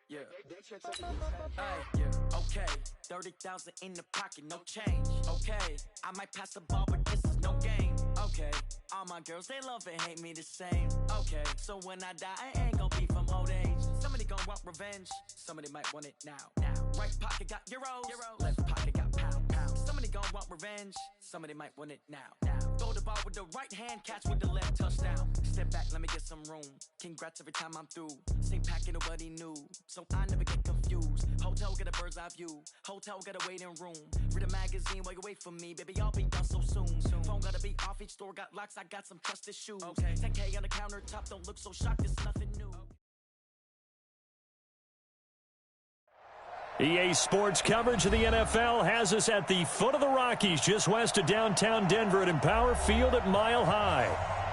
Yeah. Hey, yeah. Okay. 30,000 in the pocket, no change. Okay. I might pass the ball, but this is no game. Okay. All my girls, they love and hate me the same. Okay. So when I die, I ain't gonna be from old age. Somebody gonna want revenge. Somebody might want it now. Right pocket got euros. Left pocket got pound. Somebody gonna want revenge. Somebody might want it now. Throw the ball with the right hand, catch with the left, touchdown. Step back, let me get some room. Congrats every time I'm through. Same packet, nobody knew. So I never get confused. Hotel get a bird's eye view. Hotel got a waiting room. Read a magazine while you wait for me. Baby, I'll be done so soon. Phone gotta be off, each store got locks. I got some trusted shoes. Okay. 10K on the countertop, don't look so shocked, it's nothing new. EA Sports coverage of the NFL has us at the foot of the Rockies, just west of downtown Denver at Empower Field at Mile High.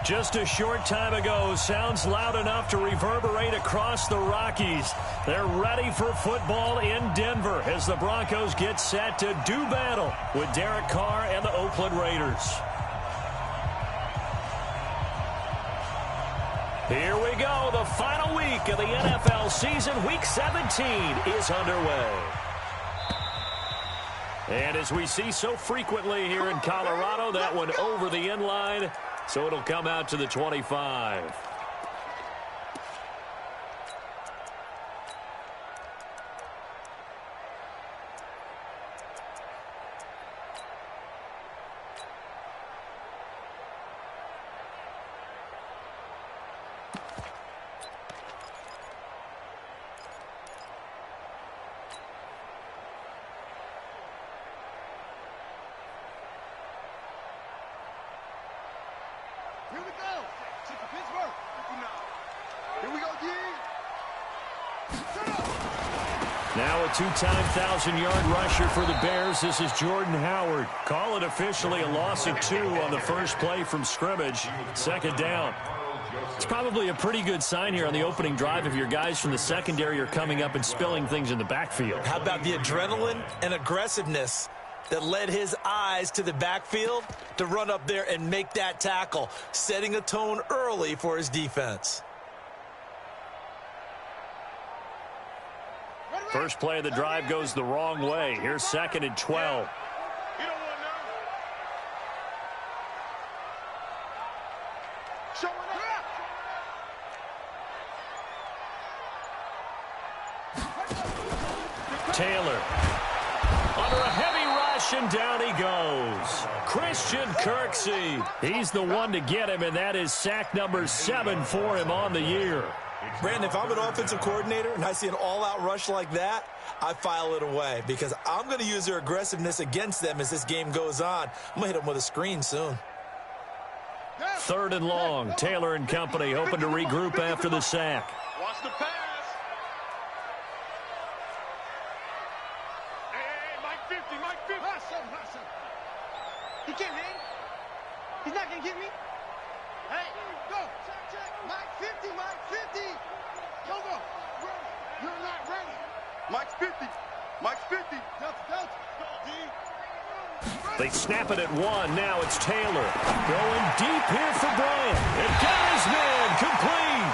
Just a short time ago, sounds loud enough to reverberate across the Rockies. They're ready for football in Denver as the Broncos get set to do battle with Derek Carr and the Oakland Raiders. Here we go. The final week of the NFL season. Week 17 is underway. And as we see so frequently here in Colorado, that one over the end line, so it'll come out to the 25. Here we go. Check the Pittsburgh. Here we go, D. Now a two-time 1,000-yard rusher for the Bears. This is Jordan Howard. Call it officially a loss of 2 on the first play from scrimmage. Second down. It's probably a pretty good sign here on the opening drive if your guys from the secondary are coming up and spilling things in the backfield. How about the adrenaline and aggressiveness that led his eyes to the backfield to run up there and make that tackle, setting a tone early for his defense. First play of the drive goes the wrong way. Here's 2nd and 12. Taylor. Under a heavy rush, and down he goes. Christian Kirksey. He's the one to get him, and that is sack number 7 for him on the year. Brandon, if I'm an offensive coordinator and I see an all-out rush like that, I file it away because I'm going to use their aggressiveness against them as this game goes on. I'm going to hit them with a screen soon. 3rd and long. Taylor and company hoping to regroup after the sack. Watch the pass. Hey, Mike 50, Mike 50. He can't hang. He's not going to get me. Hey, go. Check. Mike 50, Mike 50. Go. You're not ready. Mike's 50. Mike's 50. Delta. Go, D. They snap it at 1. Now it's Taylor. Going deep here for Bryant. And got his man complete.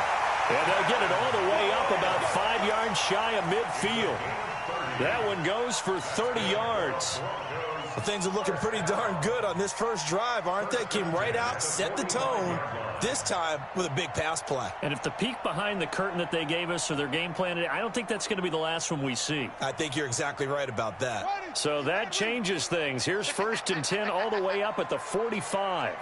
And they'll get it all the way up about 5 yards shy of midfield. That one goes for 30 yards. Well, things are looking pretty darn good on this first drive, aren't they? Came right out, set the tone, this time with a big pass play. And if the peek behind the curtain that they gave us or their game plan, I don't think that's going to be the last one we see. I think you're exactly right about that. So that changes things. Here's 1st and 10 all the way up at the 45.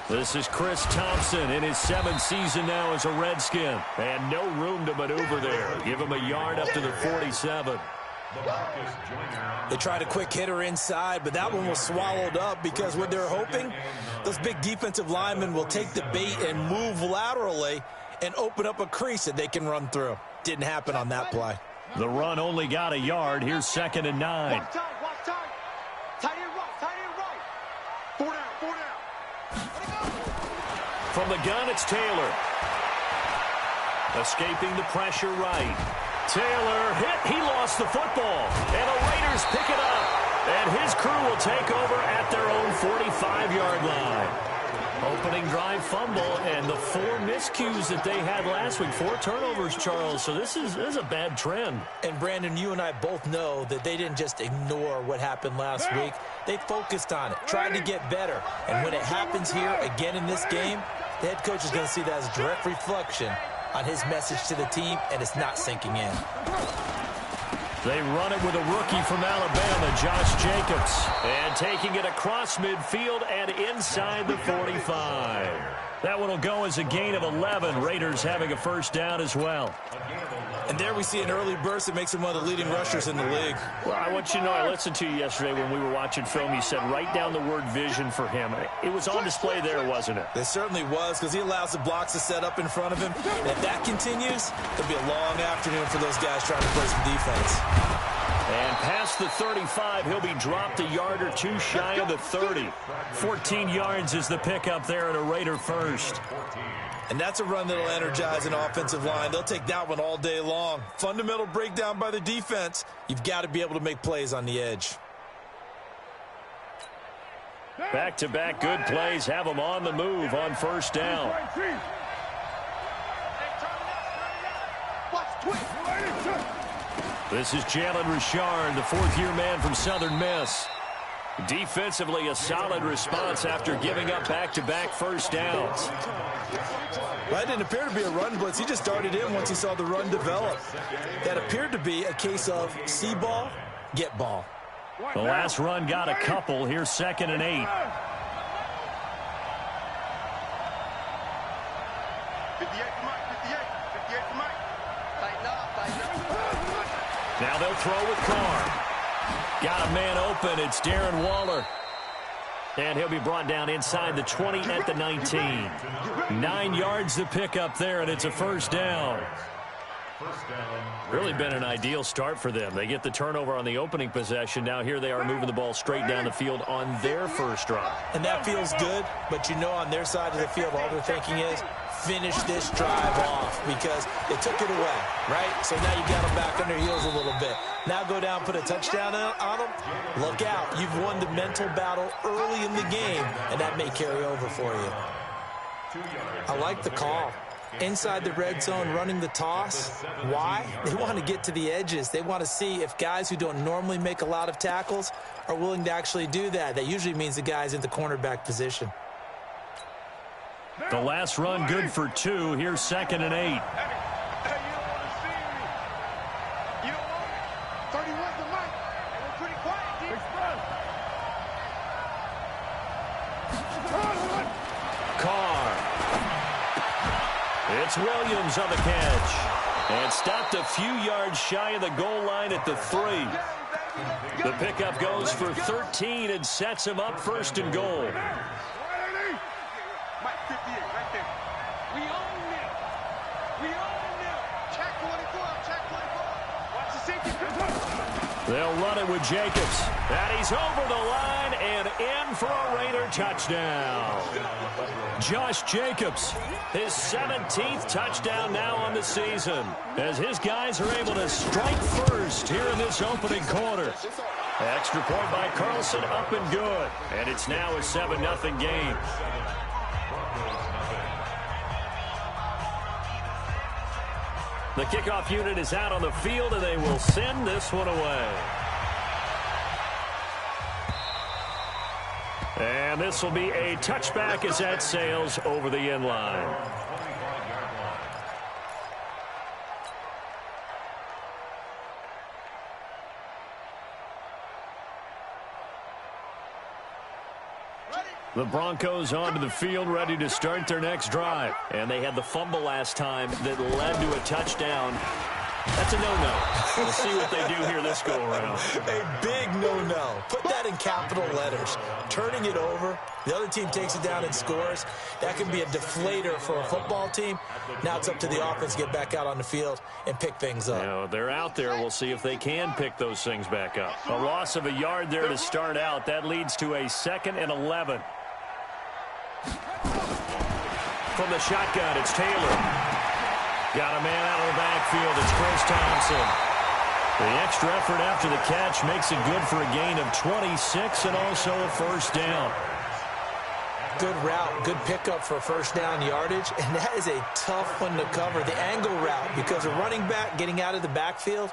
This is Chris Thompson in his 7th season now as a Redskin. And no room to maneuver there. Give him a yard up to the 47. They tried a quick hitter inside, but that one was swallowed up because what they're hoping, those big defensive linemen will take the bait and move laterally and open up a crease that they can run through. Didn't happen on that play. The run only got a yard. Here's 2nd and 9. Watch time. Tight end right. 4 down. From the gun, it's Taylor. Escaping the pressure right. Taylor hit. He lost the football. And the Raiders pick it up. And his crew will take over at their own 45-yard line. Opening drive fumble, and the 4 miscues that they had last week. 4 turnovers, Charles. So this is a bad trend. And, Brandon, you and I both know that they didn't just ignore what happened last week. They focused on it, tried to get better. And when it happens here again in this game, the head coach is going to see that as a direct reflection on his message to the team, and it's not sinking in. They run it with a rookie from Alabama, Josh Jacobs. And taking it across midfield and inside the 45. That one will go as a gain of 11. Raiders having a first down as well. And there we see an early burst that makes him one of the leading rushers in the league. Well, I want you to know, I listened to you yesterday when we were watching film. You said write down the word vision for him. It was on display there, wasn't it? It certainly was, because he allows the blocks to set up in front of him. And if that continues, it'll be a long afternoon for those guys trying to play some defense. And past the 35, he'll be dropped a yard or 2 shy of the 30. 14 yards is the pickup there at a Raider first. And that's a run that'll energize an offensive line. They'll take that one all day long. Fundamental breakdown by the defense. You've got to be able to make plays on the edge. Back-to-back good plays have them on the move on first down. This is Jalen Richard, the 4th-year man from Southern Miss. Defensively, a solid response after giving up back-to-back first downs. Well, that didn't appear to be a run blitz. He just darted in once he saw the run develop. That appeared to be a case of see ball, get ball. The last run got a couple. Here's 2nd and 8. 58 for Mike, 58 for Mike. Tighten up. Now they'll throw with Carr. Got a man open. It's Darren Waller. And he'll be brought down inside the 20 at the 19. 9 yards to pick up there, and it's a first down. Really been an ideal start for them. They get the turnover on the opening possession. Now here they are moving the ball straight down the field on their first drive. And that feels good, but you know on their side of the field all they're thinking is finish this drive off because they took it away, right? So now you've got them back on their heels a little bit. Now go down, put a touchdown on them. Look out. You've won the mental battle early in the game, and that may carry over for you. I like the call. Inside the red zone, running the toss. Why? They want to get to the edges. They want to see if guys who don't normally make a lot of tackles are willing to actually do that. That usually means the guy's in the cornerback position. The last run good for 2. Here's 2nd and 8. It's Williams on the catch. And stopped a few yards shy of the goal line at the 3. The pickup goes for 13 and sets him up 1st and goal. Mike 58 right there. We own it. We own it. Check 24. Check 24. Watch the safety. They'll run it with Jacobs. And he's over the line and in for a Raider touchdown. Josh Jacobs, his 17th touchdown now on the season, as his guys are able to strike first here in this opening quarter. Extra point by Carlson, up and good. And it's now a 7-0 game. The kickoff unit is out on the field, and they will send this one away. And this will be a touchback as that sails over the end line. The Broncos onto the field, ready to start their next drive. And they had the fumble last time that led to a touchdown. That's a no-no. We'll see what they do here this go-around. A big no-no. Put that in capital letters. Turning it over, the other team takes it down and scores. That can be a deflator for a football team. Now it's up to the offense to get back out on the field and pick things up. You know, they're out there. We'll see if they can pick those things back up. A loss of a yard there to start out. That leads to a 2nd and 11. From the shotgun, it's Taylor. Got a man out of the backfield. It's Chris Thompson. The extra effort after the catch makes it good for a gain of 26 and also a first down. Good route, good pickup for first down yardage, and that is a tough one to cover, the angle route, because a running back getting out of the backfield,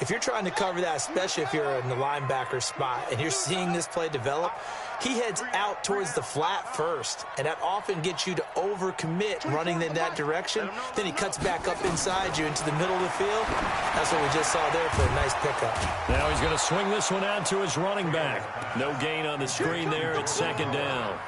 if you're trying to cover that, especially if you're in the linebacker spot and you're seeing this play develop, he heads out towards the flat first, and that often gets you to overcommit running in that direction. Then he cuts back up inside you into the middle of the field. That's what we just saw there for a nice pickup. Now he's going to swing this one out to his running back. No gain on the screen there. It's second down.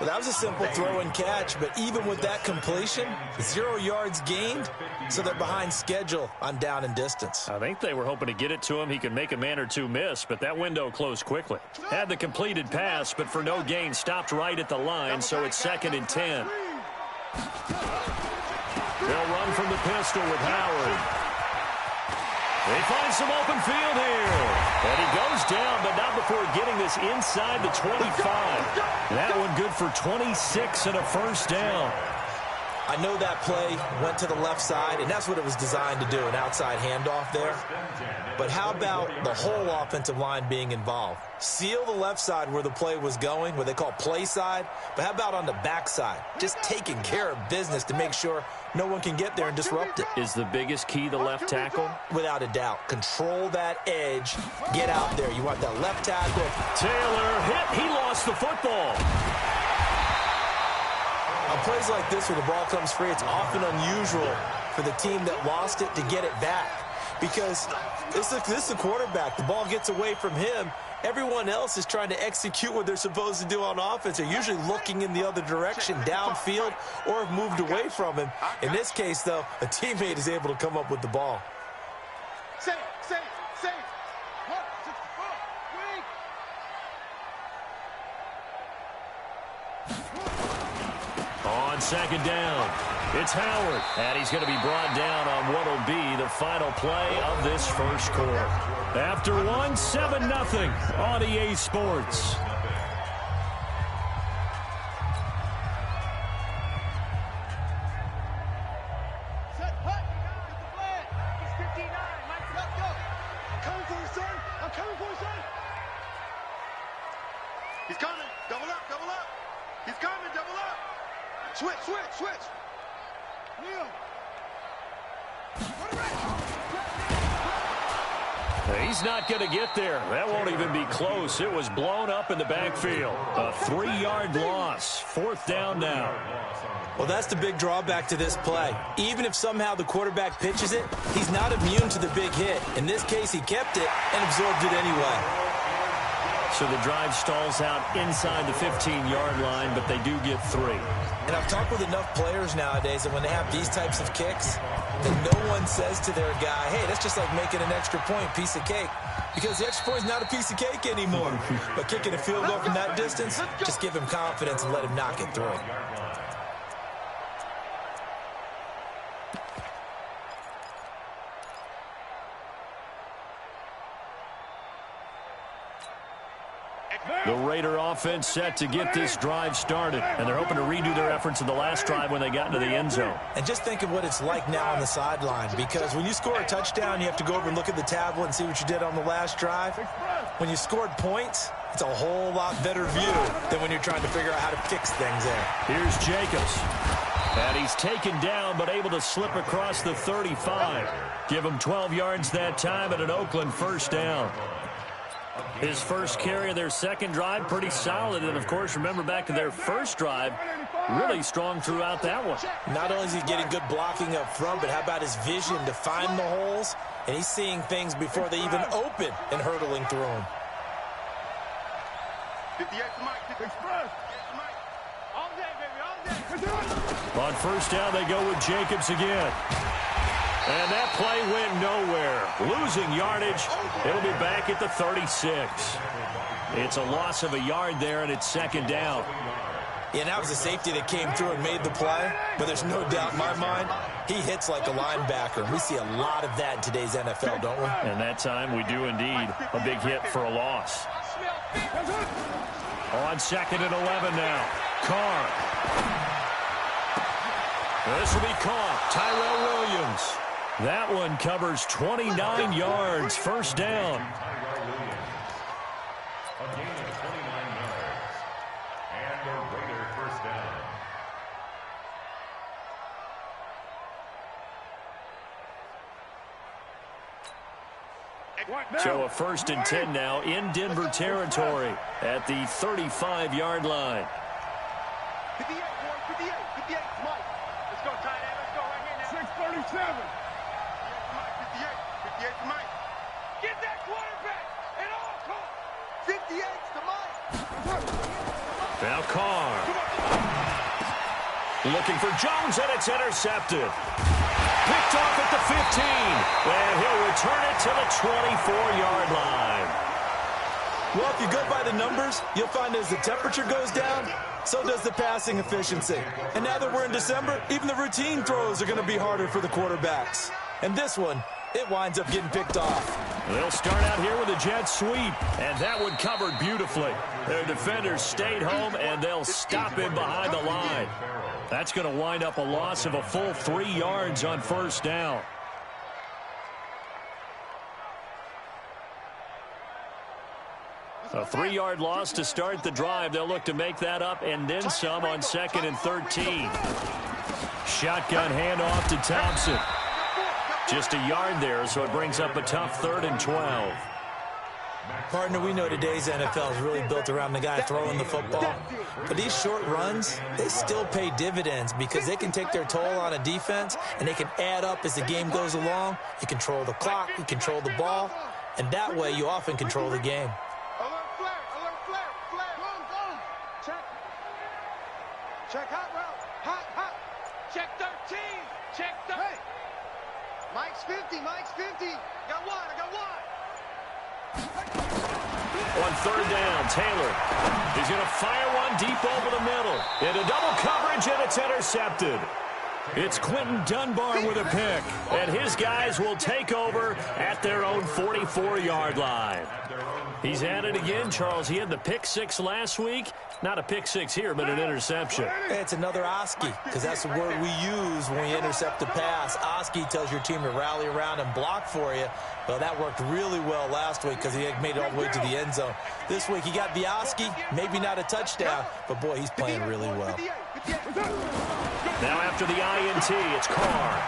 Well, that was a simple throw and catch, but even with that completion, 0 yards gained, so they're behind schedule on down and distance. I think they were hoping to get it to him. He could make a man or two miss, but that window closed quickly. Had the completed pass, but for no gain, stopped right at the line, so it's 2nd and 10. They'll run from the pistol with Howard. They find some open field here. And he goes down, but not before getting this inside the 25. That one good for 26 and a first down. I know that play went to the left side, and that's what it was designed to do, an outside handoff there. But how about the whole offensive line being involved? Seal the left side where the play was going, what they call play side, but how about on the back side? Just taking care of business to make sure no one can get there and disrupt it. Is the biggest key the left tackle? Without a doubt. Control that edge. Get out there. You want that left tackle. Taylor hit. He lost the football. On plays like this where the ball comes free, it's often unusual for the team that lost it to get it back. Because this is the quarterback. The ball gets away from him. Everyone else is trying to execute what they're supposed to do on offense. They're usually looking in the other direction, downfield, or have moved away from him. In this case, though, a teammate is able to come up with the ball. Safe. On second down, it's Howard, and he's going to be brought down on what will be the final play of this first quarter. After one, 7-0 on EA Sports. He's coming. Double up. He's coming. Double up. Switch. Leo. He's not going to get there. That won't even be close. It was blown up in the backfield. A 3-yard loss. 4th down now. Well, that's the big drawback to this play. Even if somehow the quarterback pitches it, he's not immune to the big hit. In this case, he kept it and absorbed it anyway. So the drive stalls out inside the 15-yard line, but they do get 3. And I've talked with enough players nowadays that when they have these types of kicks, that no one says to their guy, hey, that's just like making an extra point, piece of cake. Because the extra point is not a piece of cake anymore. But kicking a field goal from that distance, just give him confidence and let him knock it through. The Raider offense set to get this drive started, and they're hoping to redo their efforts in the last drive when they got into the end zone. And just think of what it's like now on the sideline, because when you score a touchdown, you have to go over and look at the tablet and see what you did on the last drive. When you scored points, it's a whole lot better view than when you're trying to figure out how to fix things there. Here's Jacobs. And he's taken down, but able to slip across the 35. Give him 12 yards that time at an Oakland first down. His first carry of their second drive, pretty solid. And, of course, remember back to their first drive, really strong throughout that one. Not only is he getting good blocking up front, but how about his vision to find the holes? And he's seeing things before they even open and hurtling through them. 58 to Mike. Express. All day, baby, all day. On first down, they go with Jacobs again. And that play went nowhere. Losing yardage. It'll be back at the 36. It's a loss of a yard there, and it's second down. Yeah, that was a safety that came through and made the play. But there's no doubt in my mind, he hits like a linebacker. We see a lot of that in today's NFL, don't we? And that time we do indeed. A big hit for a loss. On second and 11 now. Carr. This will be caught. Tyrell Williams. That one covers 29 yards, first down. A gain of 29 yards. And the Raider first down. So a 1st and 10 now in Denver territory at the 35-yard line. 58, boy, 58, 58, Mike. Let's go, tight end. Let's go right here now. 637. 58 to Mike. Get that quarterback at all costs. 58 to Mike. Now Carr. Looking for Jones, and it's intercepted. Picked off at the 15, and he'll return it to the 24-yard line. Well, if you go by the numbers, you'll find as the temperature goes down, so does the passing efficiency. And now that we're in December, even the routine throws are going to be harder for the quarterbacks. And this one, it winds up getting picked off. They'll start out here with a jet sweep, and that one covered beautifully. Their defenders stayed home, and they'll stop him behind the line. That's going to wind up a loss of a full 3 yards on first down. A 3-yard loss to start the drive. They'll look to make that up and then some on 2nd and 13. Shotgun handoff to Thompson. Just a yard there, so it brings up a tough 3rd and 12. Partner, we know today's NFL is really built around the guy throwing the football. But these short runs, they still pay dividends because they can take their toll on a defense, and they can add up as the game goes along. You control the clock, you control the ball, and that way you often control the game. Alert flare. Go. Check. Check hot route. Hot. Check 13. Check 13. Hey. Mike's 50. I got one. On 3rd down, Taylor is going to fire one deep over the middle. Into double coverage, and it's intercepted. It's Quentin Dunbar with a pick, and his guys will take over at their own 44-yard line. He's at it again, Charles. He had the pick 6 last week. Not a pick 6 here, but an interception. It's another Oski, because that's the word we use when we intercept a pass. Oski tells your team to rally around and block for you. Well, that worked really well last week because he had made it all the way to the end zone. This week he got the Oski, maybe not a touchdown, but boy, he's playing really well. Now after the INT, it's Carr.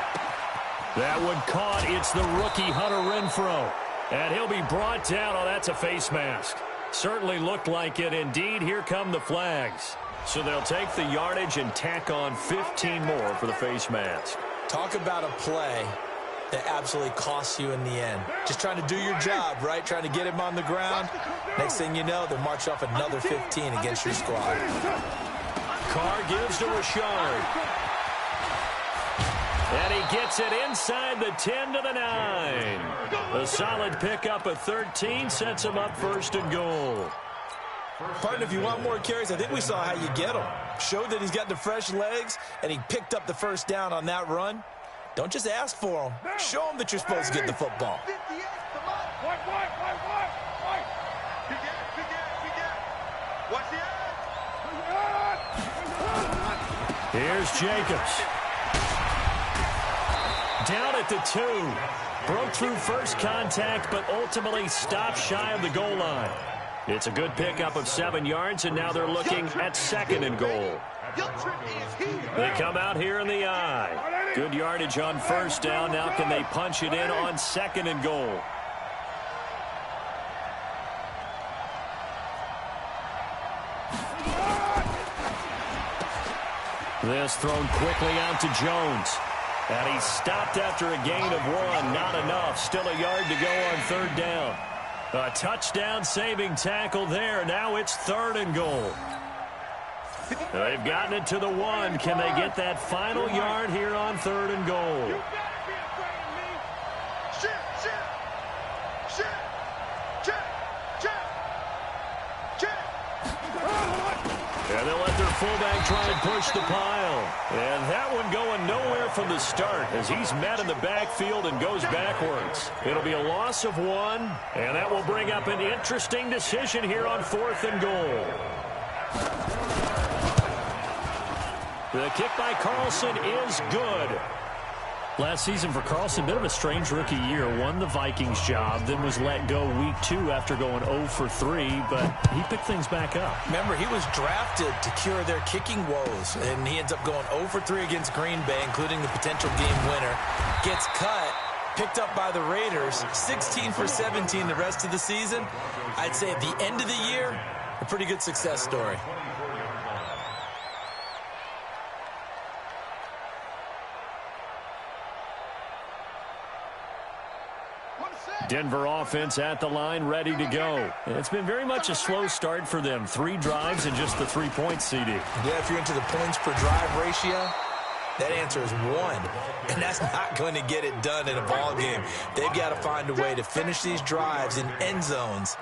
That one caught. It's the rookie Hunter Renfrow. And he'll be brought down. Oh, that's a face mask. Certainly looked like it. Indeed, here come the flags. So they'll take the yardage and tack on 15 more for the face mask. Talk about a play that absolutely costs you in the end. Just trying to do your job, right? Trying to get him on the ground. Next thing you know, they'll march off another 15 against your squad. Carr gives to Richard. And he gets it inside the 10 to the 9. A solid pickup of 13 sets him up 1st and goal. Partner, if you want more carries, I think we saw how you get them. Showed that he's got the fresh legs, and he picked up the 1st down on that run. Don't just ask for them. Show them that you're supposed to get the football. Here's Jacobs. Down at the 2. Broke through first contact, but ultimately stopped shy of the goal line. It's a good pickup of 7 yards, and now they're looking at 2nd and goal. They come out here in the eye. Good yardage on 1st down. Now can they punch it in on 2nd and goal? This thrown quickly out to Jones. And he stopped after a gain of 1. Not enough. Still a yard to go on 3rd down. A touchdown-saving tackle there. Now it's 3rd and goal. They've gotten it to the 1. Can they get that final yard here on 3rd and goal? And they'll let their fullback try and push the pile. And that one going nowhere from the start as he's met in the backfield and goes backwards. It'll be a loss of 1, and that will bring up an interesting decision here on 4th and goal. The kick by Carlson is good. Last season for Carlson, bit of a strange rookie year. Won the Vikings job, then was let go week 2 after going 0 for 3, but he picked things back up. Remember, he was drafted to cure their kicking woes, and he ends up going 0 for 3 against Green Bay, including the potential game winner. Gets cut, picked up by the Raiders, 16 for 17 the rest of the season. I'd say at the end of the year, a pretty good success story. Denver offense at the line, ready to go. It's been very much a slow start for them. 3 drives and just the 3 points, CD. Yeah, if you're into the points per drive ratio, that answer is 1. And that's not going to get it done in a ball game. They've got to find a way to finish these drives in end zones,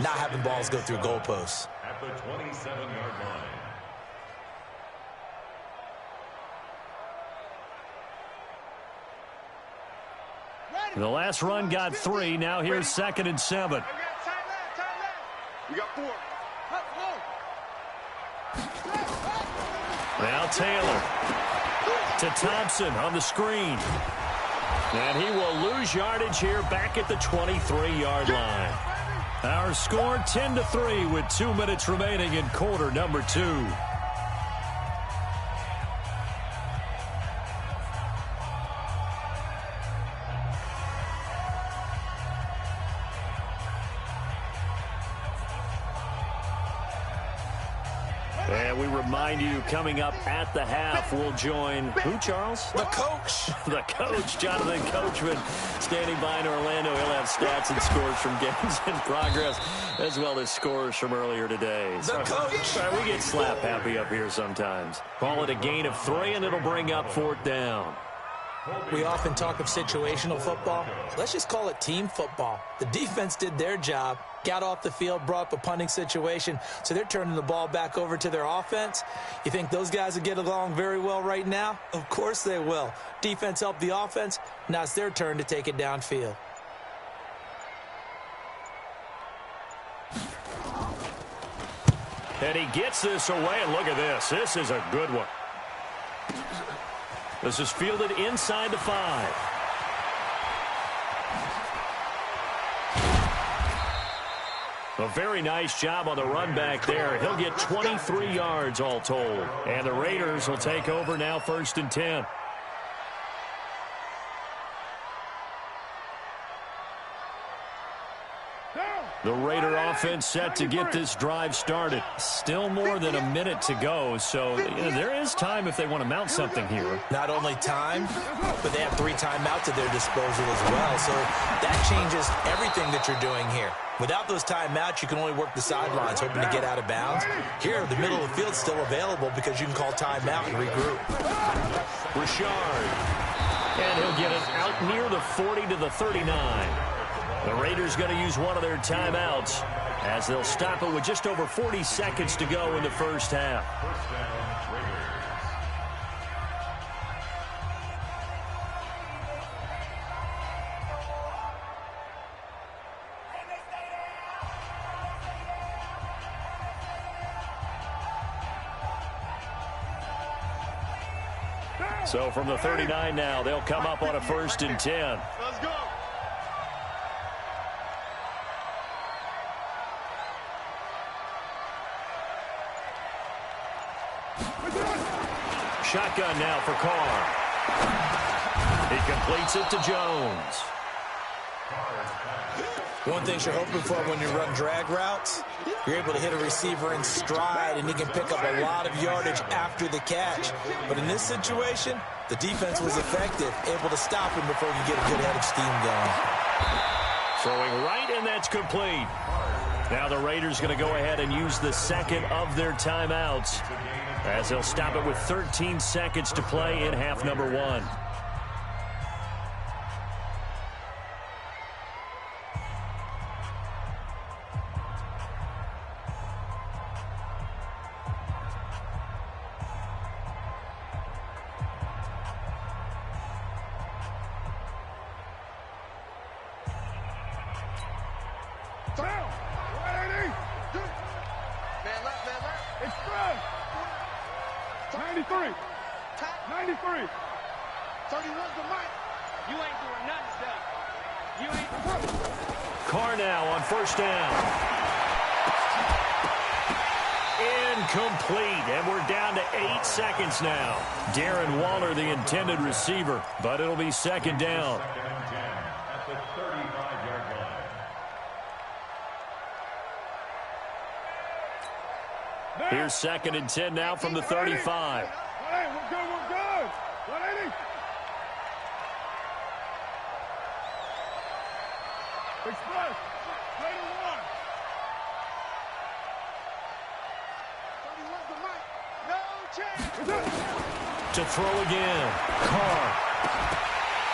not having balls go through goalposts. At the 27-yard line. The last run got 3. Now here's 2nd and 7. We got 4. Now Taylor to Thompson on the screen. And he will lose yardage here back at the 23-yard line. Our score 10-3 with 2 minutes remaining in quarter number 2. And we remind you, coming up at the half, we'll join who, Charles? The coach. The coach, Jonathan Coachman, standing by in Orlando. He'll have stats and scores from games in progress, as well as scores from earlier today. The coach. All right, we get slap happy up here sometimes. Call it a gain of 3, and it'll bring up 4th down. We often talk of situational football. Let's just call it team football. The defense did their job, got off the field, brought up a punting situation, so they're turning the ball back over to their offense. You think those guys will get along very well right now? Of course they will. Defense helped the offense. Now it's their turn to take it downfield. And he gets this away, and look at this. This is a good one. This is fielded inside the 5. A very nice job on the run back there. He'll get 23 yards all told. And the Raiders will take over now, 1st and 10. The Raider offense set to get this drive started. Still more than a minute to go, so there is time if they want to mount something here. Not only time, but they have 3 timeouts at their disposal as well, so that changes everything that you're doing here. Without those timeouts, you can only work the sidelines, hoping to get out of bounds. Here, the middle of the field's still available because you can call timeout and regroup. Richard. And he'll get it out near the 40 to the 39. The Raiders going to use one of their timeouts as they'll stop it with just over 40 seconds to go in the first half. First down, Raiders. So from the 39 now, they'll come up on a 1st and 10. Let's go. Shotgun now for Carr. He completes it to Jones. One thing you're hoping for when you run drag routes, you're able to hit a receiver in stride, and he can pick up a lot of yardage after the catch. But in this situation, the defense was effective, able to stop him before he could get a good head of steam going. Throwing right, and that's complete. Now the Raiders going to go ahead and use the 2nd of their timeouts, as they'll stop it with 13 seconds to play in half number 1. Down. 180. Man left. It's good. 93. 93. 31's the mic. You ain't doing nothing, Steph. You ain't. Carr now on first down. Incomplete, and we're down to 8 seconds now. Darren Waller, the intended receiver, but it'll be second down. Second and 10 at the 35-yard line. Here's second and 10 now from the 35. Hey, we're good, we're good. 180. Express. 31. 31's the mic. No chance. To throw again. Carr.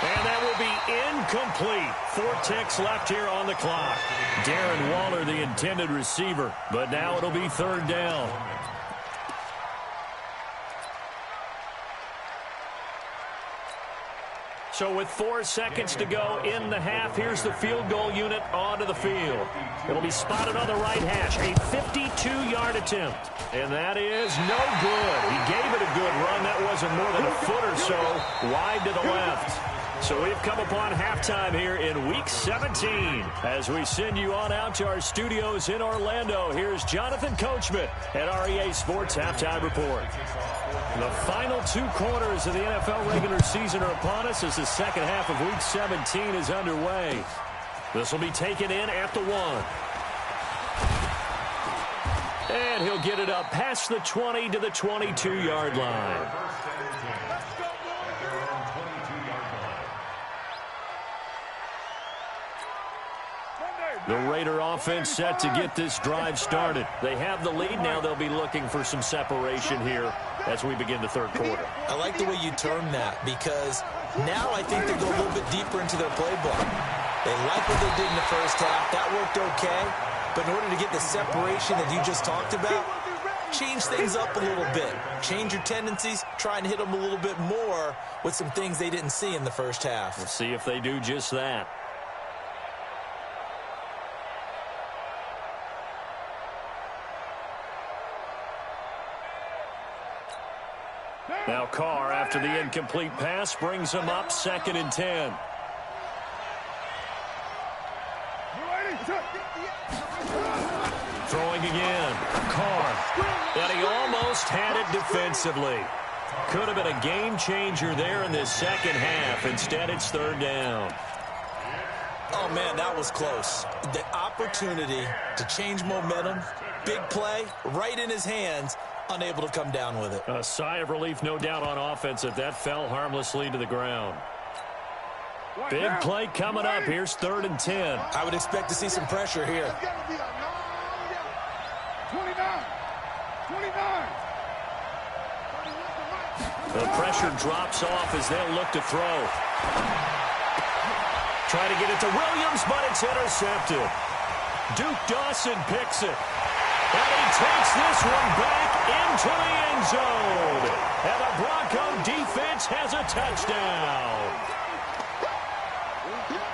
And that will be incomplete. 4 ticks left here on the clock. Darren Waller, the intended receiver, but now it'll be third down. So with 4 seconds to go in the half, here's the field goal unit onto the field. It'll be spotted on the right hash, a 52-yard attempt. And that is no good. He gave it a good run. That wasn't more than a foot or so wide to the left. So we've come upon halftime here in Week 17. As we send you on out to our studios in Orlando, here's Jonathan Coachman at REA Sports Halftime Report. The final 2 quarters of the NFL regular season are upon us as the second half of Week 17 is underway. This will be taken in at the 1. And he'll get it up past the 20 to the 22-yard line. The Raider offense set to get this drive started. They have the lead. Now they'll be looking for some separation here as we begin the third quarter. I like the way you term that because now I think they go a little bit deeper into their playbook. They like what they did in the first half. That worked okay. But in order to get the separation that you just talked about, change things up a little bit. Change your tendencies. Try and hit them a little bit more with some things they didn't see in the first half. We'll see if they do just that. Now Carr, after the incomplete pass, brings him up second and 10. Throwing again. Carr. And he almost had it defensively. Could have been a game changer there in this second half. Instead, it's third down. Oh, man, that was close. The opportunity to change momentum, big play, right in his hands, unable to come down with it. A sigh of relief, no doubt, on offense if that fell harmlessly to the ground. Big play coming up. Here's third and 10. I would expect to see some pressure here. 29. The pressure drops off as they'll look to throw. Try to get it to Williams, but it's intercepted. Duke Dawson picks it. And he takes this one back into the end zone. And the Bronco defense has a touchdown.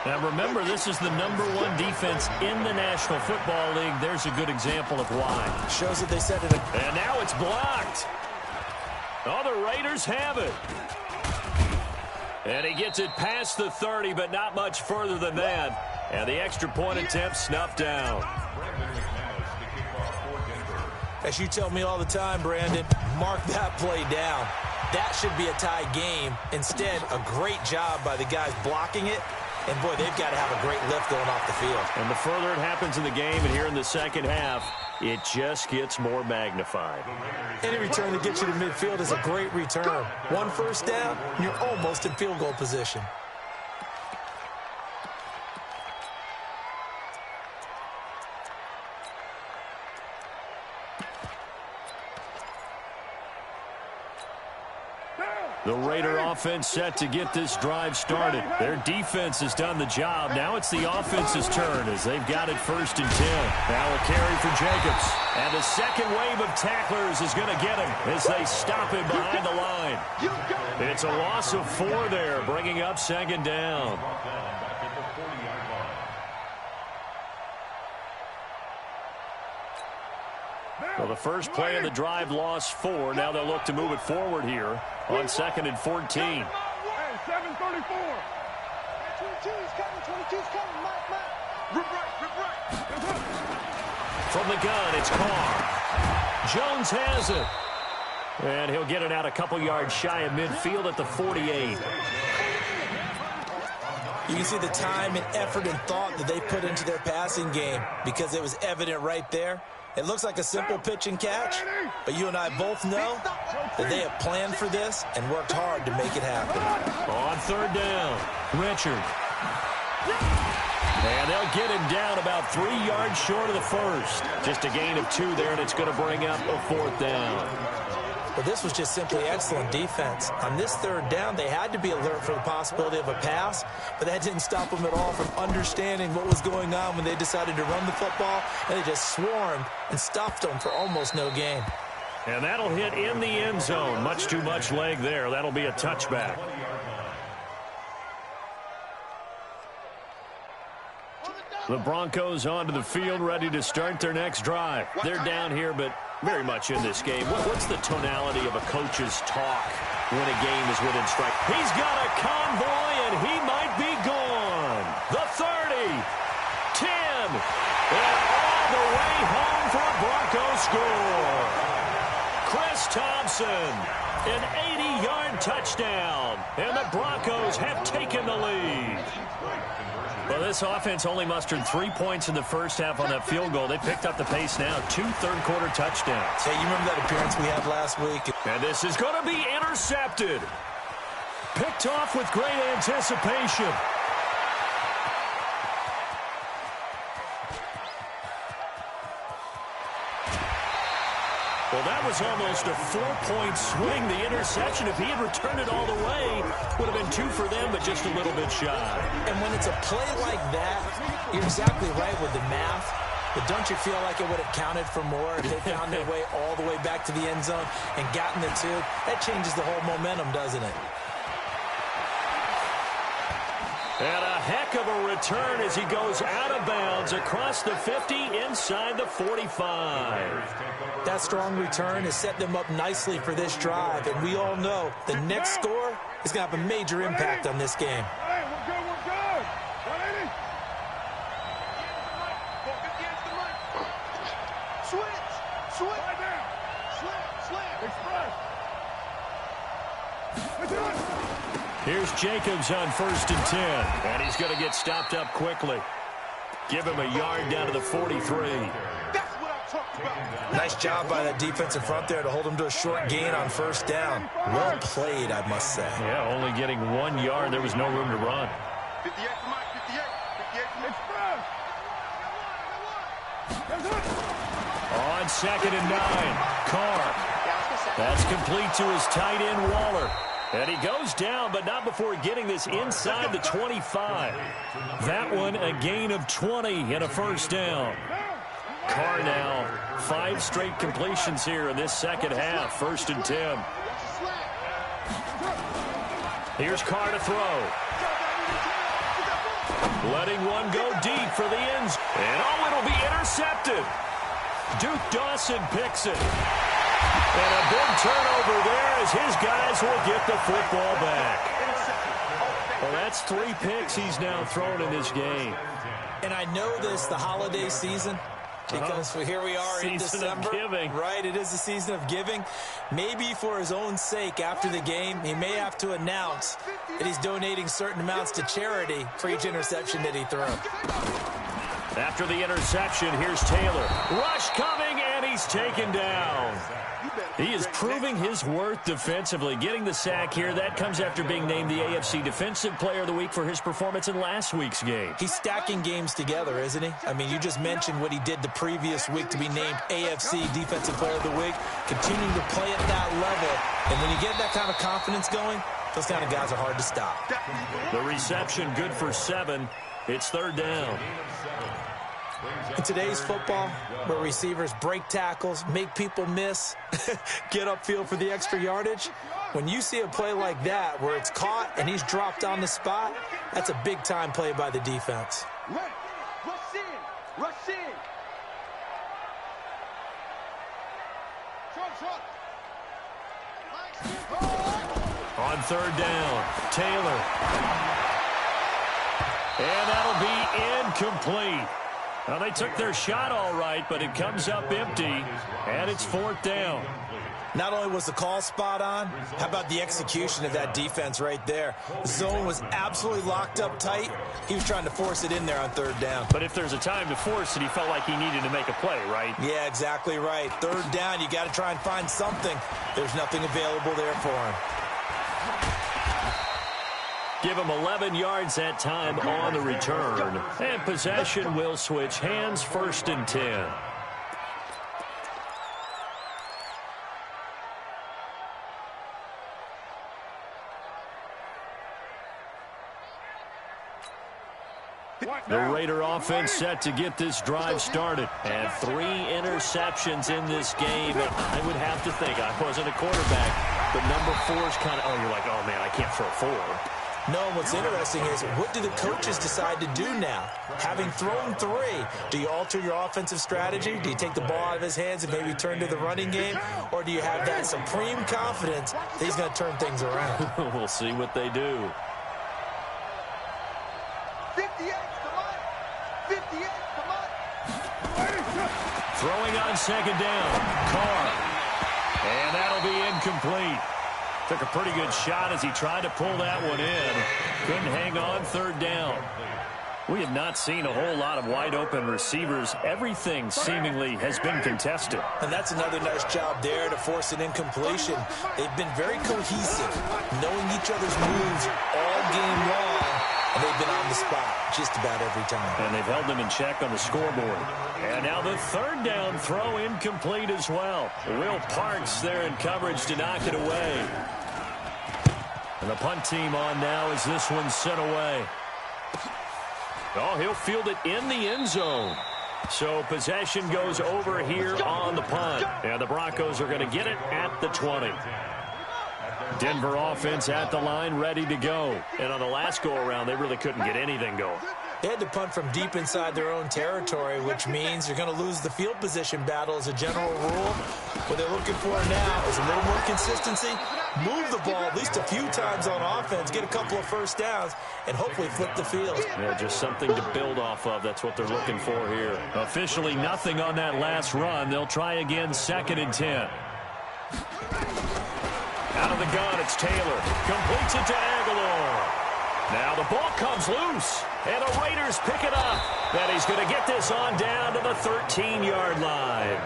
Now remember, this is the #1 defense in the National Football League. There's a good example of why. Shows that they set it. And now it's blocked. Oh, the Raiders have it. And he gets it past the 30, but not much further than that. And the extra point attempt snuffed down. As you tell me all the time, Brandon, mark that play down. That should be a tie game. Instead, a great job by the guys blocking it. And, boy, they've got to have a great lift going off the field. And the further it happens in the game and here in the second half, it just gets more magnified. Any return that gets you to midfield is a great return. 1 first down, and you're almost in field goal position. The Raider offense set to get this drive started. Their defense has done the job. Now it's the offense's turn as they've got it first and 10. Now a carry for Jacobs. And the second wave of tacklers is going to get him as they stop him behind the line. It's a loss of 4 there, bringing up second down. Well, the first play of the drive lost 4. Now they'll look to move it forward here on 2nd and 14. 734. 22's coming, 22's coming. Mike. Rip right. From the gun, it's Carr. Jones has it. And he'll get it out a couple yards shy of midfield at the 48. You can see the time and effort and thought that they put into their passing game because it was evident right there. It looks like a simple pitch and catch, but you and I both know that they have planned for this and worked hard to make it happen. On third down, Richard. And they'll get him down about 3 yards short of the first. Just a gain of 2 there, and it's going to bring up a fourth down. But this was just simply excellent defense. On this third down, they had to be alert for the possibility of a pass, but that didn't stop them at all from understanding what was going on when they decided to run the football, and they just swarmed and stuffed them for almost no gain. And that'll hit in the end zone. Much too much leg there. That'll be a touchback. The Broncos onto the field, ready to start their next drive. They're down here, but very much in this game. What's the tonality of a coach's talk when a game is within strike? He's got a convoy, and he might be gone. The 30, 10, and all the way home for a Broncos score. Chris Thompson, an 80-yard touchdown, and the Broncos have taken the lead. Well, this offense only mustered 3 points in the first half on that field goal. They picked up the pace now. 2 third-quarter touchdowns. Hey, you remember that appearance we had last week? And this is going to be intercepted. Picked off with great anticipation. Well, that was almost a 4-point swing. The interception, if he had returned it all the way, would have been 2 for them, but just a little bit shy. And when it's a play like that, you're exactly right with the math. But don't you feel like it would have counted for more if they found their way all the way back to the end zone and gotten the 2? That changes the whole momentum, doesn't it? And a heck of a return as he goes out of bounds across the 50 inside the 45. That strong return has set them up nicely for this drive, and we all know the next score is going to have a major impact on this game. Hey, we're good. 180. Switch. Right down. Slam. Express. Here's Jacobs on 1st and 10. And he's going to get stopped up quickly. Give him a yard down to the 43. That's what I'm talking about. Nice job by that defensive front there to hold him to a short gain on 1st down. Well played, I must say. Yeah, only getting 1 yard. There was no room to run. 58 for Mike. 58 for Express. On 2nd and 9, Carr. That's complete to his tight end, Waller. And he goes down, but not before getting this inside the 25. That one, a gain of 20 and a 1st down. Carr now, 5 straight completions here in this second half. 1st and 10. Here's Carr to throw. Letting one go deep for the ends. And oh, it'll be intercepted. Duke Dawson picks it. And a big turnover there as his guys will get the football back. Well, that's 3 picks he's now thrown in this game. And I know this, the holiday season, because here we are in December. Season of giving. Right, it is the season of giving. Maybe for his own sake after the game, he may have to announce that he's donating certain amounts to charity for each interception that he throws. After the interception, here's Taylor. Rush coming, and he's taken down. He is proving his worth defensively. Getting the sack here, that comes after being named the AFC Defensive Player of the Week for his performance in last week's game. He's stacking games together, isn't he? I mean, you just mentioned what he did the previous week to be named AFC Defensive Player of the Week, continuing to play at that level. And when you get that kind of confidence going, those kind of guys are hard to stop. The reception good for 7. It's 3rd down. In today's football, where receivers break tackles, make people miss, get upfield for the extra yardage, when you see a play like that where it's caught and he's dropped on the spot, that's a big-time play by the defense. Right. Rush in. Short. On On third down, Taylor. And that'll be incomplete. Now, they took their shot all right, but it comes up empty, and it's fourth down. Not only was the call spot on, how about the execution of that defense right there? The zone was absolutely locked up tight. He was trying to force it in there on third down. But if there's a time to force it, he felt like he needed to make a play, right? Yeah, exactly right. Third down, you got to try and find something. There's nothing available there for him. Give him 11 yards that time on the return. And possession will switch hands, 1st and 10. The Raider offense set to get this drive started. And 3 interceptions in this game. I would have to think, I wasn't a quarterback, but number 4 is kind of, you're like, oh, man, I can't throw 4. No, what's interesting is, what do the coaches decide to do now? Having thrown 3, do you alter your offensive strategy? Do you take the ball out of his hands and maybe turn to the running game? Or do you have that supreme confidence that he's going to turn things around? We'll see what they do. 58, come on. 58, come on. Throwing on second down, Carr. And that'll be incomplete. Took a pretty good shot as he tried to pull that one in. Couldn't hang on third down. We have not seen a whole lot of wide-open receivers. Everything seemingly has been contested. And that's another nice job there to force an incompletion. They've been very cohesive, knowing each other's moves all game long, and they've been on the spot just about every time. And they've held them in check on the scoreboard. And now the third down throw incomplete as well. Will Parks there in coverage to knock it away. And the punt team on now as this one's sent away. Oh, he'll field it in the end zone. So possession goes over here on the punt. And the Broncos are going to get it at the 20. Denver offense at the line, ready to go. And on the last go-around, they really couldn't get anything going. They had to punt from deep inside their own territory, which means you're going to lose the field position battle as a general rule. What they're looking for now is a little more consistency, move the ball at least a few times on offense, get a couple of first downs, and hopefully flip the field. Yeah, just something to build off of. That's what they're looking for here. Officially nothing on that last run. They'll try again, 2nd and 10. Out of the gun, it's Taylor. Completes it to Aguilar. Now the ball comes loose, and the Raiders pick it up. And he's going to get this on down to the 13-yard line.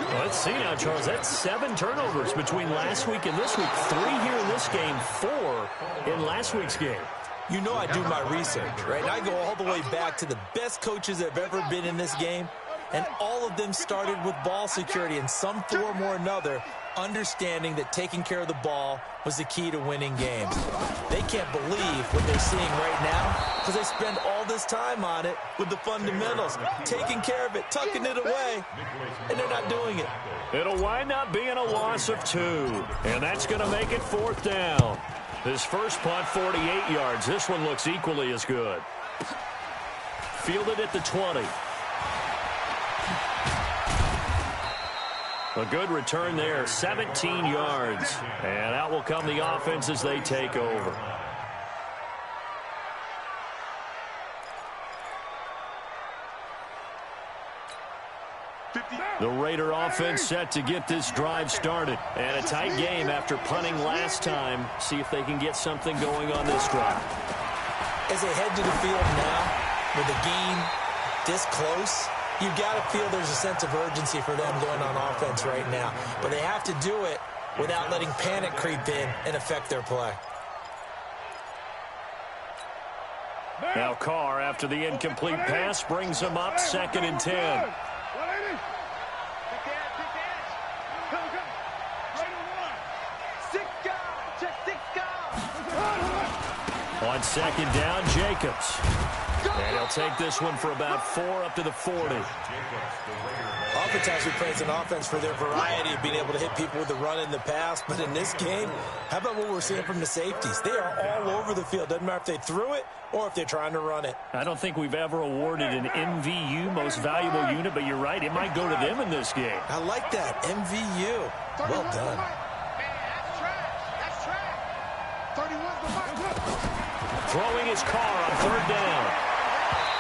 Well, let's see now, Charles. That's 7 turnovers between last week and this week. 3 here in this game, 4 in last week's game. You know I do my research, right? I go all the way back to the best coaches that have ever been in this game, and all of them started with ball security in some form or another, understanding that taking care of the ball was the key to winning games. They can't believe what they're seeing right now because they spend all this time on it with the fundamentals, taking care of it, tucking it away, and they're not doing it. It'll wind up being a loss of 2, and that's going to make it 4th down. This first punt, 48 yards. This one looks equally as good. Fielded at the 20. A good return there, 17 yards. And out will come the offense as they take over. The Raider offense set to get this drive started. And a tight game after punting last time. See if they can get something going on this drive. As they head to the field now, with the game this close, you've got to feel there's a sense of urgency for them going on offense right now. But they have to do it without letting panic creep in and affect their play. Now Carr, after the incomplete pass, brings him up 2nd and 10. On 2nd down, Jacobs. And he'll take this one for about 4 up to the 40. Oftentimes we praise an offense for their variety of being able to hit people with the run and the pass. But in this game, how about what we're seeing from the safeties? They are all over the field. Doesn't matter if they threw it or if they're trying to run it. I don't think we've ever awarded an MVU, most valuable unit, but you're right. It might go to them in this game. I like that. MVU. Well done. Throwing his car on 3rd down.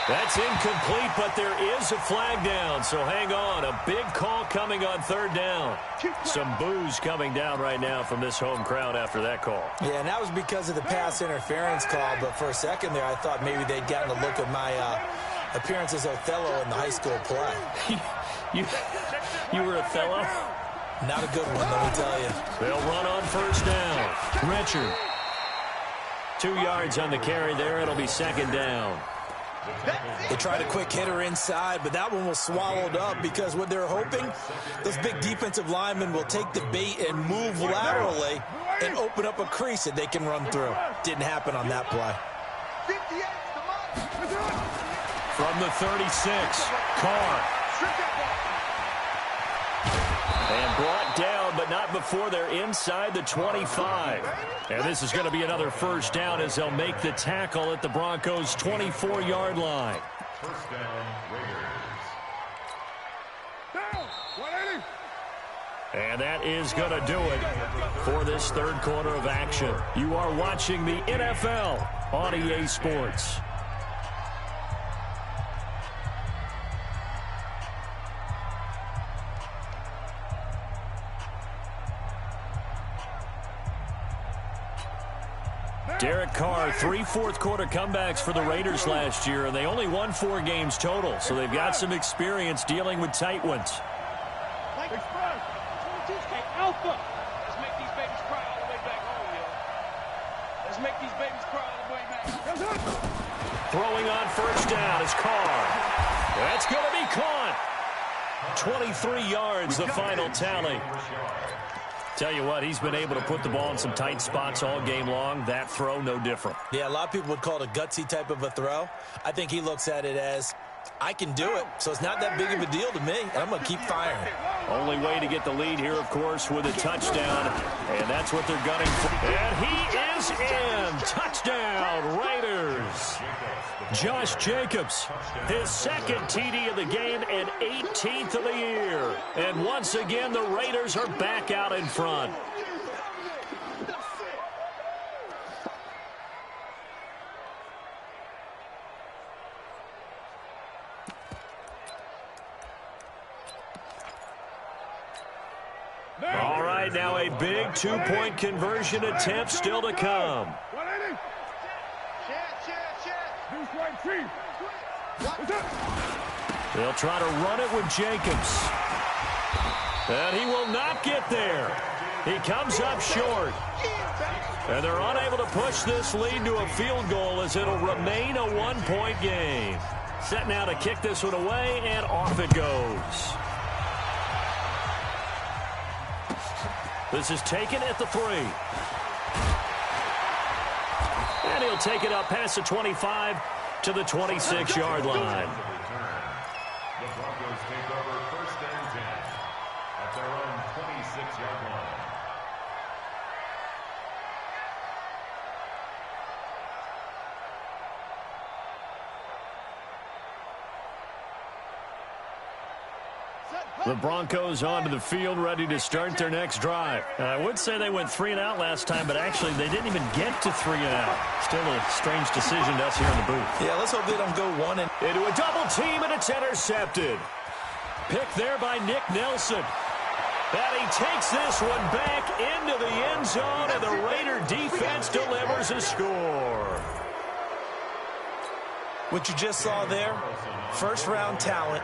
That's incomplete, but there is a flag down, so hang on. A big call coming on 3rd down. Some boos coming down right now from this home crowd after that call. Yeah, and that was because of the pass interference call, but for a second there, I thought maybe they'd gotten a look at my appearance as Othello in the high school play. You were Othello? Not a good one, let me tell you. They'll run on 1st down. Richard. 2 yards on the carry there. It'll be 2nd down. They tried a quick hitter inside, but that one was swallowed up because what they're hoping, those big defensive linemen will take the bait and move laterally and open up a crease that they can run through. Didn't happen on that play. From the 36, Carr. And brought down, but not before they're inside the 25. And this is going to be another 1st down as they'll make the tackle at the Broncos' 24-yard line. 1st down, Raiders. And that is going to do it for this 3rd quarter of action. You are watching the NFL on EA Sports. Derek Carr, 3 fourth-quarter comebacks for the Raiders last year, and they only won 4 games total, so they've got some experience dealing with tight ones. Alpha. Let's make these babies cry all the way back home, yo. Let's make these babies cry all the way back. Throwing on 1st down is Carr. That's going to be caught. 23 yards, the final tally. Tell you what, he's been able to put the ball in some tight spots all game long. That throw, no different. Yeah, a lot of people would call it a gutsy type of a throw. I think he looks at it as, I can do it, so it's not that big of a deal to me, and I'm going to keep firing. Only way to get the lead here, of course, with a touchdown, and that's what they're gunning for. And he is in. Touchdown, Raiders. Josh Jacobs, his 2nd TD of the game and 18th of the year. And once again, the Raiders are back out in front. All right, now a big 2-point conversion attempt still to come. They'll try to run it with Jacobs. And he will not get there. He comes up short. And they're unable to push this lead to a field goal as it'll remain a 1-point game. Set now to kick this one away, and off it goes. This is taken at the 3. And he'll take it up past the 25 to the 26-yard line. The Broncos take over 1st and 10 at their own 26-yard line. The Broncos onto the field, ready to start their next drive. I would say they went 3 and out last time, but actually they didn't even get to 3 and out. Still a strange decision to us here in the booth. Yeah, let's hope they don't go 1 and... Into a double team, and it's intercepted. Picked there by Nick Nelson. And he takes this one back into the end zone, and the Raider defense delivers a score. What you just saw there, 1st-round talent.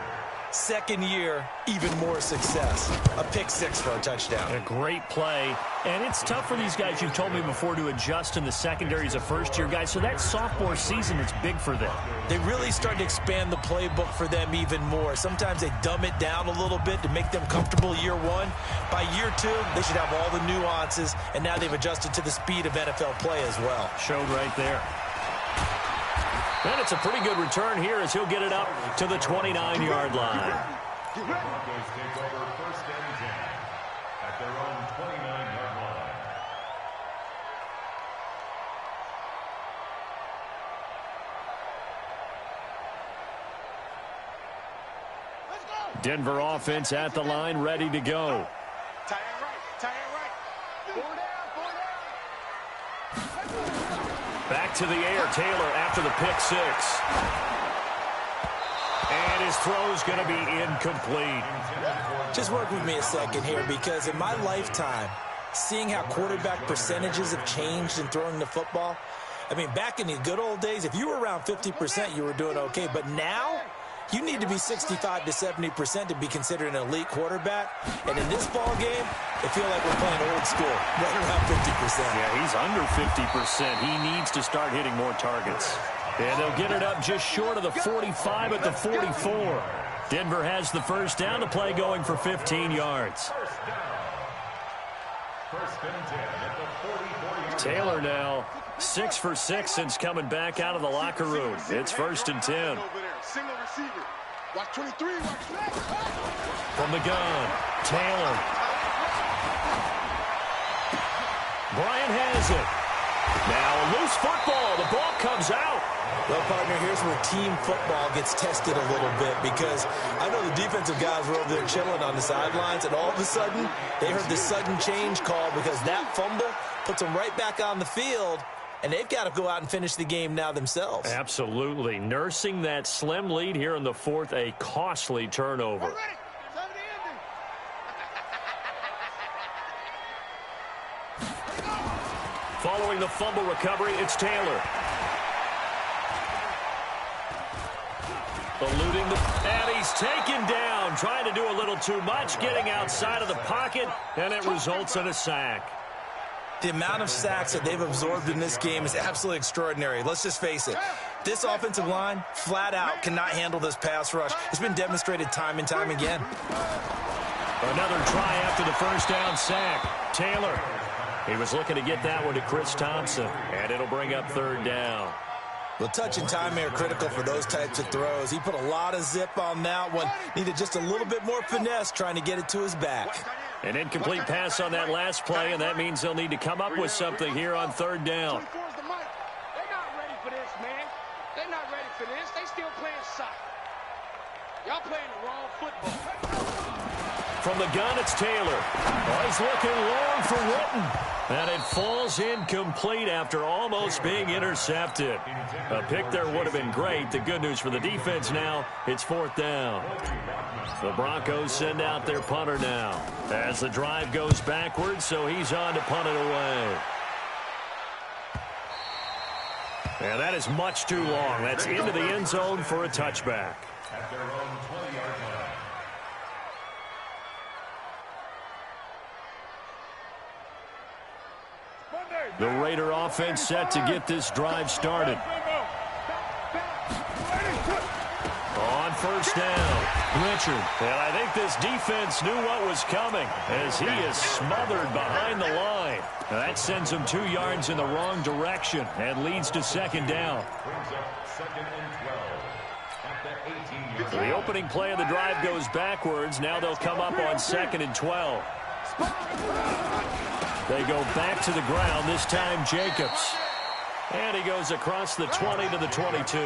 2nd year, even more success. A pick 6 for a touchdown. A great play. And it's tough for these guys, you've told me before, to adjust in the secondary as a first-year guy. So that sophomore season is big for them. They really start to expand the playbook for them even more. Sometimes they dumb it down a little bit to make them comfortable year 1. By year 2, they should have all the nuances, and now they've adjusted to the speed of NFL play as well. Showed right there. And it's a pretty good return here as he'll get it up to the 29-yard line. The Broncos take over 1st and 10 at their own 29-yard line. Denver offense at the line, ready to go. Tie it right. Tie it right. 4 down. 4 down. Back to the air, Taylor after the pick six. And his throw's going to be incomplete. Just work with me a second here, because in my lifetime, seeing how quarterback percentages have changed in throwing the football, I mean, back in the good old days, if you were around 50%, you were doing okay. But now, you need to be 65 to 70% to be considered an elite quarterback. And in this ball game, I feel like we're playing old school, right around 50%. Yeah, he's under 50%. He needs to start hitting more targets. And they'll get it up just short of the 45 at the 44. Denver has the first down. The play going for 15 yards. First and 10 at the 44-yard Taylor now 6 for 6 since coming back out of the locker room. It's first and 10. Single receiver. Watch 23. From the gun, Taylor. Bryant has it. Now a loose football. The ball comes out. Well, partner, here's where team football gets tested a little bit, because I know the defensive guys were over there chilling on the sidelines, and all of a sudden, they heard this sudden change call because that fumble puts them right back on the field, and they've got to go out and finish the game now themselves. Absolutely. Nursing that slim lead here in the fourth, a costly turnover. Following the fumble recovery, it's Taylor. Eluding and he's taken down, trying to do a little too much, getting outside of the pocket, and it results in a sack. The amount of sacks that they've absorbed in this game is absolutely extraordinary. Let's just face it. This offensive line, flat out, cannot handle this pass rush. It's been demonstrated time and time again. Another try after the first down sack. Taylor. He was looking to get that one to Chris Thompson, and it'll bring up third down. Well, touch and timing are critical for those types of throws. He put a lot of zip on that one. Needed just a little bit more finesse trying to get it to his back. An incomplete pass on that last play, and that means they'll need to come up with something here on third down. They're not ready for this, man. They're not ready for this. They still playing soccer. Y'all playing the wrong football. From the gun, it's Taylor. Oh, he's looking long for Witten. And it falls incomplete after almost being intercepted. A pick there would have been great. The good news for the defense now, it's fourth down. The Broncos send out their punter now as the drive goes backwards, so he's on to punt it away. And that is much too long. That's into the end zone for a touchback. at their own 20-yard line. The Raider offense set to get this drive started. On first down, Richard. And I think this defense knew what was coming as he is smothered behind the line. Now that sends him 2 yards in the wrong direction and leads to second down. Brings up second and 12 at the 18-yard line. The opening play of the drive goes backwards. Now they'll come up on second and 12. They go back to the ground, this time Jacobs. And he goes across the 20 to the 22.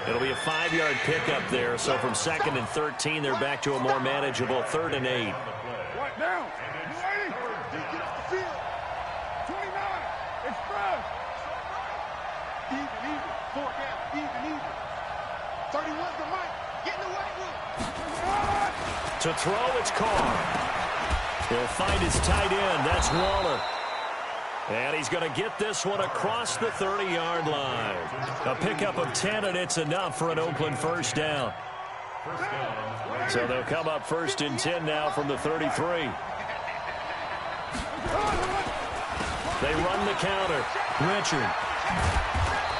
It'll be a 5-yard pickup there. So from second and 13, they're back to a more manageable 3rd and 8. Right now. You ready? Get off the field. 29. Express. Even. 4 down. Even. 31's the mic. Get in the white room. To throw, it's Carr. He'll find his tight end. That's Waller. And he's going to get this one across the 30-yard line. A pickup of 10, and it's enough for an Oakland first down. So they'll come up 1st and 10 now from the 33. They run the counter. Richard.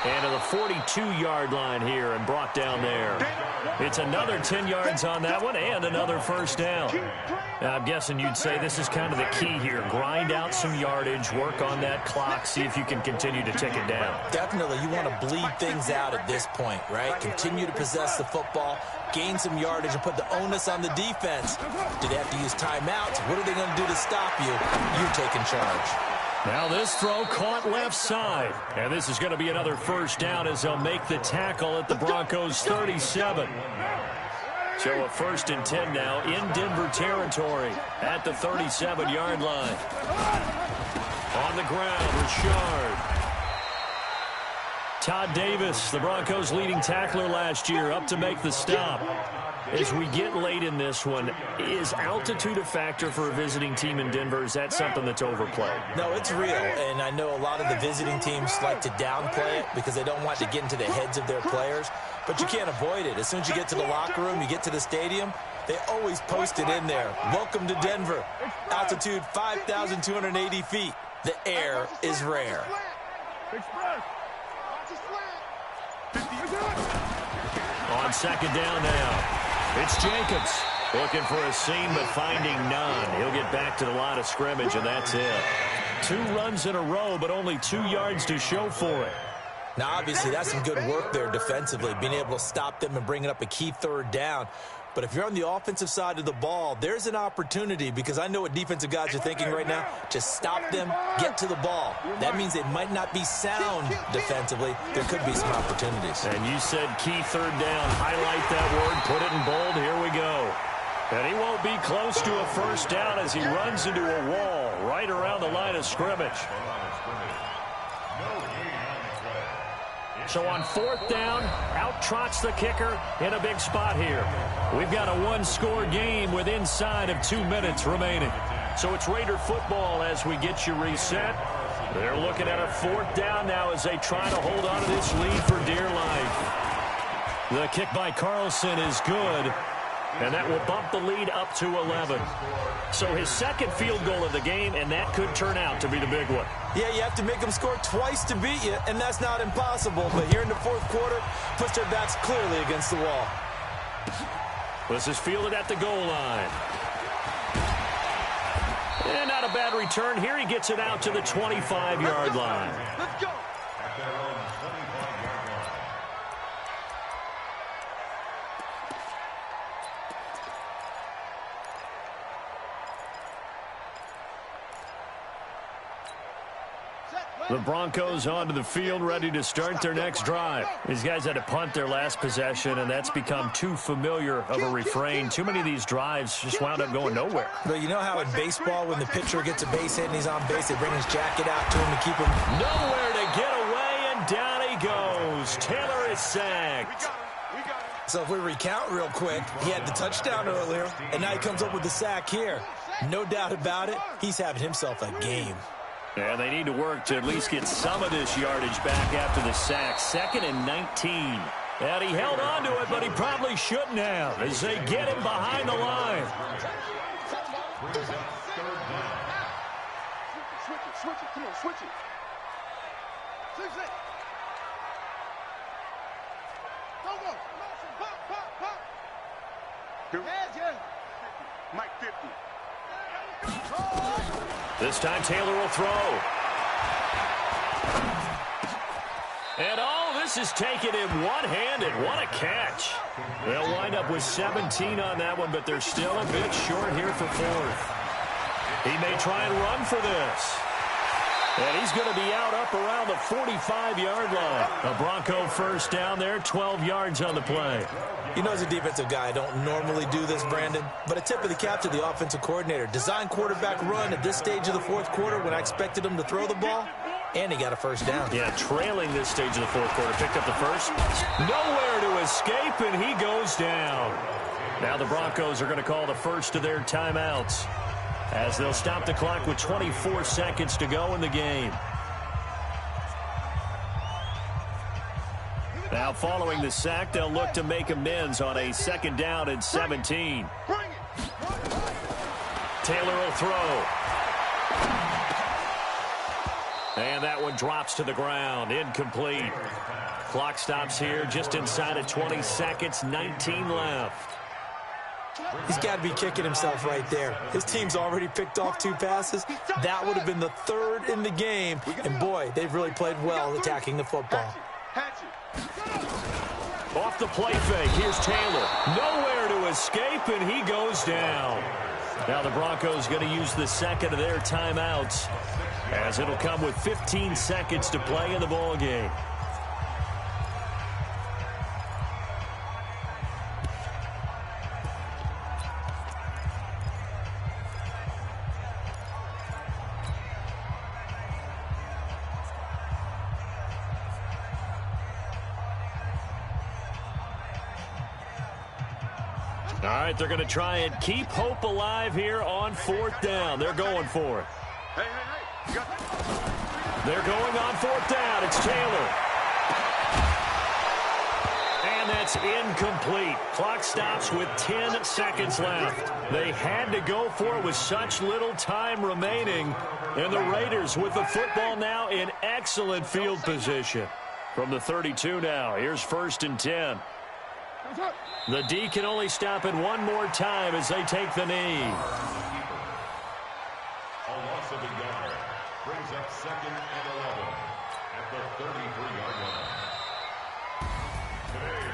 And to the 42-yard line here and brought down there. It's another 10 yards on that one and another first down. Now, I'm guessing you'd say this is kind of the key here. Grind out some yardage, work on that clock, see if you can continue to tick it down. Definitely, you want to bleed things out at this point, right? Continue to possess the football, gain some yardage, and put the onus on the defense. Do they have to use timeouts? What are they going to do to stop you? You're taking charge. Now this throw caught left side. And this is going to be another first down as they'll make the tackle at the Broncos' 37. So a 1st and 10 now in Denver territory at the 37-yard line. On the ground, Richard. Todd Davis, the Broncos' leading tackler last year, up to make the stop. As we get late in this one, is altitude a factor for a visiting team in Denver? Is that something that's overplayed? No, it's real, and I know a lot of the visiting teams like to downplay it because they don't want to get into the heads of their players, but you can't avoid it. As soon as you get to the locker room, you get to the stadium, they always post it in there. Welcome to Denver. Altitude 5,280 feet. The air is rare. On second down now. It's Jacobs looking for a seam but finding none. He'll get back to the line of scrimmage, and that's it. 2 runs in a row, but only 2 yards to show for it. Now, obviously, that's some good work there defensively, being able to stop them and bringing up a key third down. But if you're on the offensive side of the ball, there's an opportunity because I know what defensive guys are thinking right now. Just stop them, get to the ball. That means it might not be sound defensively. There could be some opportunities. And you said key third down. Highlight that word. Put it in bold. Here we go. And he won't be close to a first down as he runs into a wall right around the line of scrimmage. So on 4th down, out trots the kicker in a big spot here. We've got a 1-score game with inside of 2 minutes remaining. So it's Raider football as we get you reset. They're looking at a 4th down now as they try to hold on to this lead for dear life. The kick by Carlson is good, and that will bump the lead up to 11. So his second field goal of the game, and that could turn out to be the big one. Yeah, you have to make them score twice to beat you, and that's not impossible. But here in the 4th quarter, puts their backs clearly against the wall. This is fielded at the goal line. And not a bad return. Here he gets it out to the 25-yard line. Let's go. The Broncos onto the field, ready to start their next drive. These guys had to punt their last possession, and that's become too familiar of a refrain. Too many of these drives just wound up going nowhere. But you know how in baseball, when the pitcher gets a base hit and he's on base, they bring his jacket out to him to keep him nowhere to get away, and down he goes. Taylor is sacked. So if we recount real quick, he had the touchdown earlier, and now he comes up with the sack here. No doubt about it, he's having himself a game. And they need to work to at least get some of this yardage back after the sack. 2nd and 19. And he held on to it, but he probably shouldn't have as they get him behind the line. Switch it. Come on, switch it. Switch it. Go. Pop. Yeah. Mike 50. This time Taylor will throw. And this is taken in one-handed. What a catch. They'll wind up with 17 on that one, but they're still a bit short here for 4th. He may try and run for this. And he's going to be out up around the 45-yard line. A Bronco first down there, 12 yards on the play. You know, as a defensive guy, I don't normally do this, Brandon, but a tip of the cap to the offensive coordinator. Design quarterback run at this stage of the 4th quarter when I expected him to throw the ball, and he got a first down. Yeah, trailing this stage of the 4th quarter. Picked up the first. Nowhere to escape, and he goes down. Now the Broncos are going to call the first of their timeouts as they'll stop the clock with 24 seconds to go in the game. Now following the sack, they'll look to make amends on a 2nd down and 17. Taylor will throw. And that one drops to the ground. Incomplete. Clock stops here just inside of 20 seconds. 19 left. He's got to be kicking himself right there. His team's already picked off 2 passes. That would have been the 3rd in the game. And, boy, they've really played well attacking the football. Off the play fake. Here's Taylor. Nowhere to escape, and he goes down. Now the Broncos going to use the 2nd of their timeouts as it'll come with 15 seconds to play in the ball game. All right, they're going to try and keep hope alive here on 4th down. They're going for it. They're going on 4th down. It's Taylor. And that's incomplete. Clock stops with 10 seconds left. They had to go for it with such little time remaining. And the Raiders with the football now in excellent field position. From the 32 now, here's 1st and 10. The D can only stop it one more time as they take the knee. A loss of a yard brings up 2nd and 11 at the 33-yard line.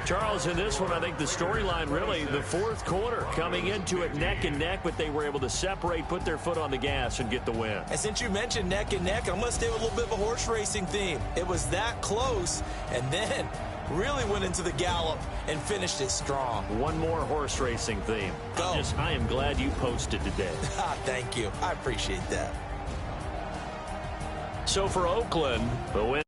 Charles, in this one, I think the storyline really, the 4th quarter, coming into it neck and neck, but they were able to separate, put their foot on the gas, and get the win. And since you mentioned neck and neck, I'm going to stay with a little bit of a horse racing theme. It was that close, and then really went into the gallop and finished it strong. One more horse racing theme. Go. I am glad you posted today. Thank you. I appreciate that. So for Oakland, the win